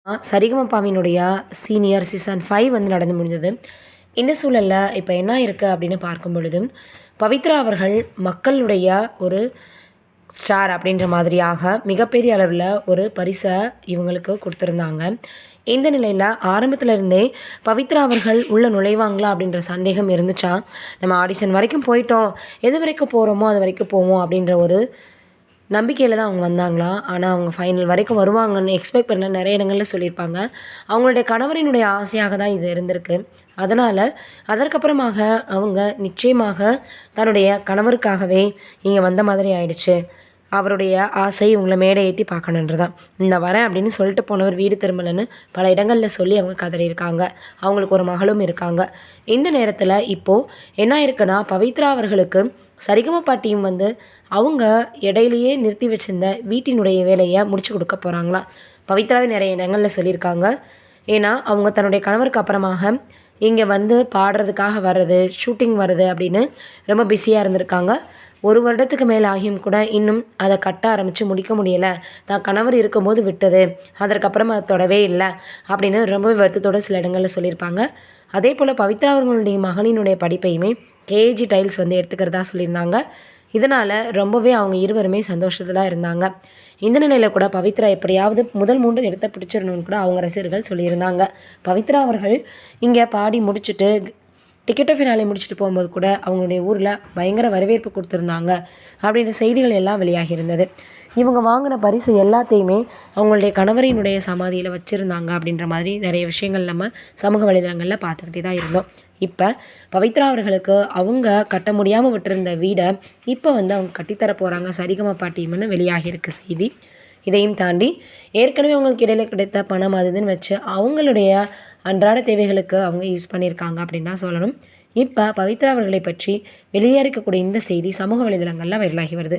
சரிகமபாவினுடைய senior season 5 வந்து நடந்து முடிஞ்சது. இந்த சூழல்ல இப்ப என்ன இருக்கு அப்படின்னு பார்க்கும் பொழுது, பவித்ரா அவர்கள் மக்களுடைய ஒரு ஸ்டார் அப்படின்ற மாதிரியாக மிகப்பெரிய அளவுல ஒரு பரிச இவங்களுக்கு குடுத்திருந்தாங்க. இந்த நிலையில ஆரம்பத்துல இருந்தே பவித்ரா அவர்கள் உள்ள நுழைவாங்களா அப்படின்ற சந்தேகம் இருந்துச்சா, நம்ம ஆடிஷன் வரைக்கும் போயிட்டோம். எது வரைக்கும் போறோமோ, அது வரைக்கும் போவோம் அப்படின்ற ஒரு நம்பிக்கையில தான் அவங்க வந்தாங்களாம். ஆனா, அவங்க ஃபைனல் வரைக்கும் வருவாங்கன்னு எக்ஸ்பெக்ட் பண்ண நெறைய இடங்கள்ல சொல்லியிருப்பாங்க. அவங்களுடைய கணவரினுடைய ஆசையாக தான் இது இருந்திருக்கு. அதனால, அதற்கப்புறமாக அவங்க நிச்சயமாக தன்னுடைய கணவருக்காகவே இங்க வந்த மாதிரி ஆயிடுச்சு. அவருடைய ஆசை உங்கள மேடை ஏத்தி பார்க்கணுன்றதான். "நான் வரேன்" அப்படின்னு சொல்லிட்டு போனவர் வீடு திரும்பலன்னு பல இடங்கள்ல சொல்லி அவங்க கதறியிருக்காங்க. அவங்களுக்கு ஒரு மகளும் இருக்காங்க. இந்த நேரத்தில இப்போ என்ன ஆயிருக்குன்னா, பவித்ரா அவர்களுக்கு சரிகமபா டீம் வந்து அவங்க இடையிலேயே நிறுத்தி வச்சிருந்த வீட்டினுடைய வேலைய முடிச்சு குடுக்க போறாங்களாம். பவித்ராவே நெறைய இடங்கள்ல சொல்லியிருக்காங்க. ஏன்னா, அவங்க தன்னுடைய கணவருக்கு அப்புறமாக இங்க வந்து பாடுறதுக்காக வர்றது, ஷூட்டிங் வருது அப்படின்னு ரொம்ப பிஸியா இருந்திருக்காங்க. 1 வருடத்துக்கு மேல ஆகியும் கூட இன்னும் அத கட்ட ஆரம்பிச்சு முடிக்க முடியல. தான் கணவர் இருக்கும்போது விட்டது. அதற்கப்புறமா அத தொடவே இல்ல. அப்படின்னு ரொம்பவே வருத்தத்தோட சில இடங்கள்ல சொல்லியிருப்பாங்க. அதேபோல பவித்ரா அவர்களுடைய மகளினுடைய படிப்பையுமே கேஜி டைல்ஸ் வந்து எடுத்துக்கிறதா சொல்லியிருந்தாங்க. இதனால ரொம்பவே அவங்க இருவருமே சந்தோஷத்துல இருந்தாங்க. இந்த நிலையில கூட பவித்ரா எப்படியாவது முதல் 3 இடத்த பிடிச்சிரணும்னு கூட அவங்க ரசிகர்கள் சொல்லியிருந்தாங்க. பவித்ரா அவர்கள் இங்க பாடி முடிச்சுட்டு டிக்கெட் ஃபினாலே முடிச்சுட்டு போகும்போது கூட அவங்களுடைய ஊர்ல பயங்கர வரவேற்பு குடுத்திருந்தாங்க. அப்படின்ற செய்திகள் எல்லாம் வெளியாகி இருந்தது. இவங்க வாங்குன பரிசு எல்லாத்தையுமே அவங்களுடைய கணவரினுடைய சமாதியில வச்சிருந்தாங்க அப்படின்ற மாதிரி நெறைய விஷயங்கள் நம்ம சமூக வலைதளங்கள்ல பார்த்துக்கிட்டே தான் இருந்தோம். இப்ப பவித்ரா அவர்களுக்கு அவங்க கட்ட முடியாம விட்டிருந்த வீட இப்ப வந்து அவங்க கட்டித்தர போறாங்க சரிகமபா டீம்னு வெளியாகியிருக்கு செய்தி. இதையும் தாண்டி ஏற்கனவே அவங்களுக்கு இடையில கிடைத்த பணம் அது இதுன்னு வச்சு அவங்களுடைய அன்றாட தேவைகளுக்கு அவங்க யூஸ் பண்ணியிருக்காங்க அப்படின்னு தான் சொல்லணும். இப்ப பவித்ரா அவர்களை பற்றி வெளியே இருக்கக்கூடிய இந்த செய்தி சமூக வலைதளங்கள்ல வைரலாகி வருது.